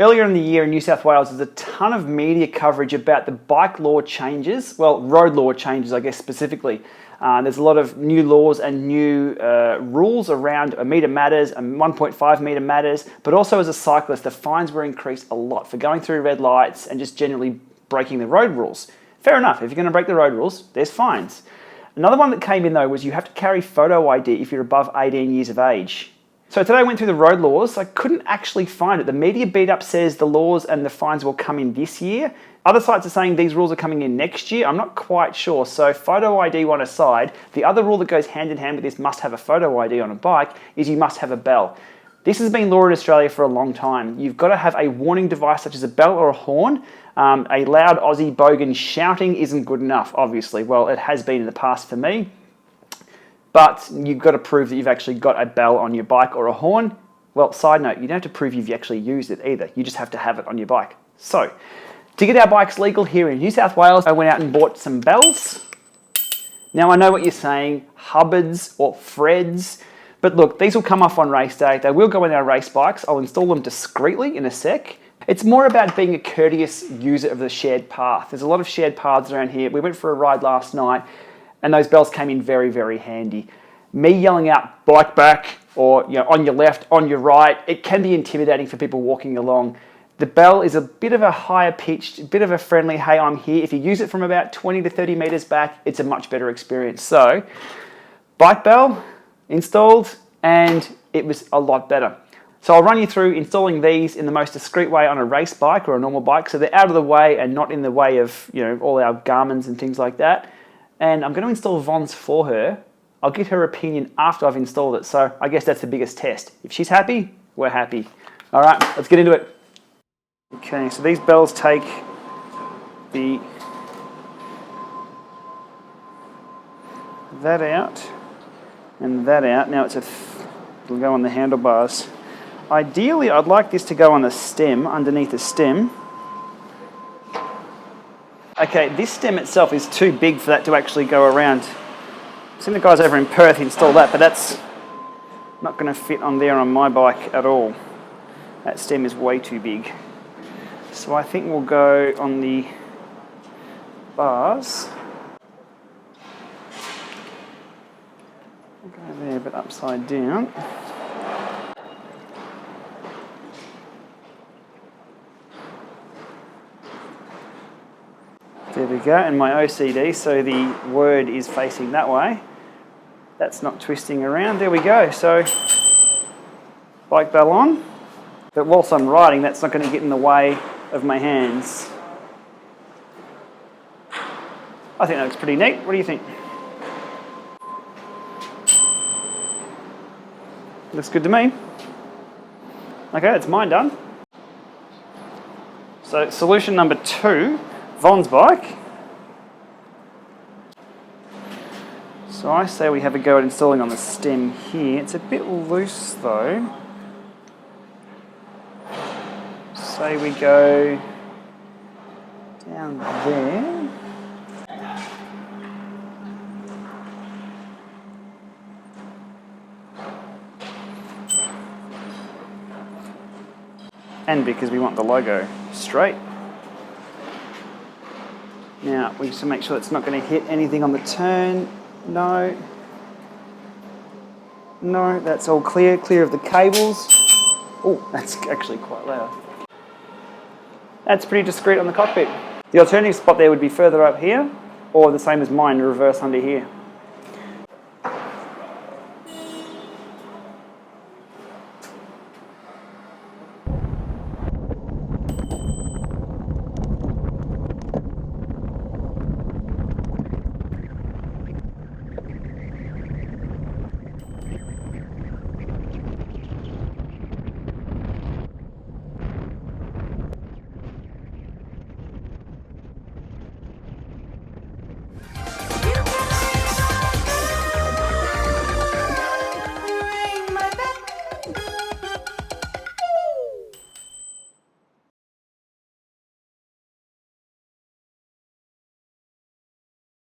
Earlier in the year in New South Wales, there's a ton of media coverage about the bike law changes, well, road law changes, I guess, specifically. There's a lot of new laws and new rules around a metre matters, and 1.5 metre matters, but also as a cyclist, the fines were increased a lot for going through red lights and just generally breaking the road rules. Fair enough, if you're going to break the road rules, there's fines. Another one that came in though was you have to carry photo ID if you're above 18 years of age. So today I went through the road laws. I couldn't actually find it. The media beat up says the laws and the fines will come in this year. Other sites are saying these rules are coming in next year. I'm not quite sure. So photo ID one aside, the other rule that goes hand in hand with this must have a photo ID on a bike is you must have a bell. This has been law in Australia for a long time. You've got to have a warning device such as a bell or a horn. A loud Aussie bogan shouting isn't good enough, obviously. Well, it has been in the past for me. But you've got to prove that you've actually got a bell on your bike or a horn. Well, side note, you don't have to prove you've actually used it either. You just have to have it on your bike. So, to get our bikes legal here in New South Wales, I went out and bought some bells. Now, I know what you're saying, Hubbards or Freds. But look, these will come off on race day. They will go in our race bikes. I'll install them discreetly in a sec. It's more about being a courteous user of the shared path. There's a lot of shared paths around here. We went for a ride last night, and those bells came in very, very handy. Me yelling out bike back or on your left, on your right, it can be intimidating for people walking along. The bell is a bit of a higher pitched, bit of a friendly, hey, I'm here. If you use it from about 20 to 30 meters back, it's a much better experience. So, bike bell installed, and it was a lot better. So I'll run you through installing these in the most discreet way on a race bike or a normal bike, so they're out of the way and not in the way of all our Garmins and things like that. And I'm going to install Von's for her. I'll get her opinion after I've installed it. So I guess that's the biggest test. If she's happy, we're happy. All right, let's get into it. Okay, so these bells take that out and that out. Now it'll go on the handlebars. Ideally, I'd like this to go on the stem, underneath the stem. Okay, this stem itself is too big for that to actually go around. I've seen the guys over in Perth install that, but that's not going to fit on there on my bike at all. That stem is way too big. So I think we'll go on the bars. We'll go there, but upside down. There we go, and my OCD, so the word is facing that way. That's not twisting around. There we go. So, bike bell on. But whilst I'm riding, that's not going to get in the way of my hands. I think that looks pretty neat. What do you think? Looks good to me. Okay, that's mine done. So, solution number 2. Von's bike. So I say we have a go at installing on the stem here. It's a bit loose though. Say we go down there. And because we want the logo straight. Now, we just make sure it's not going to hit anything on the turn. No. No, that's all clear. Clear of the cables. Oh, that's actually quite loud. That's pretty discreet on the cockpit. The alternative spot there would be further up here, or the same as mine, reverse under here.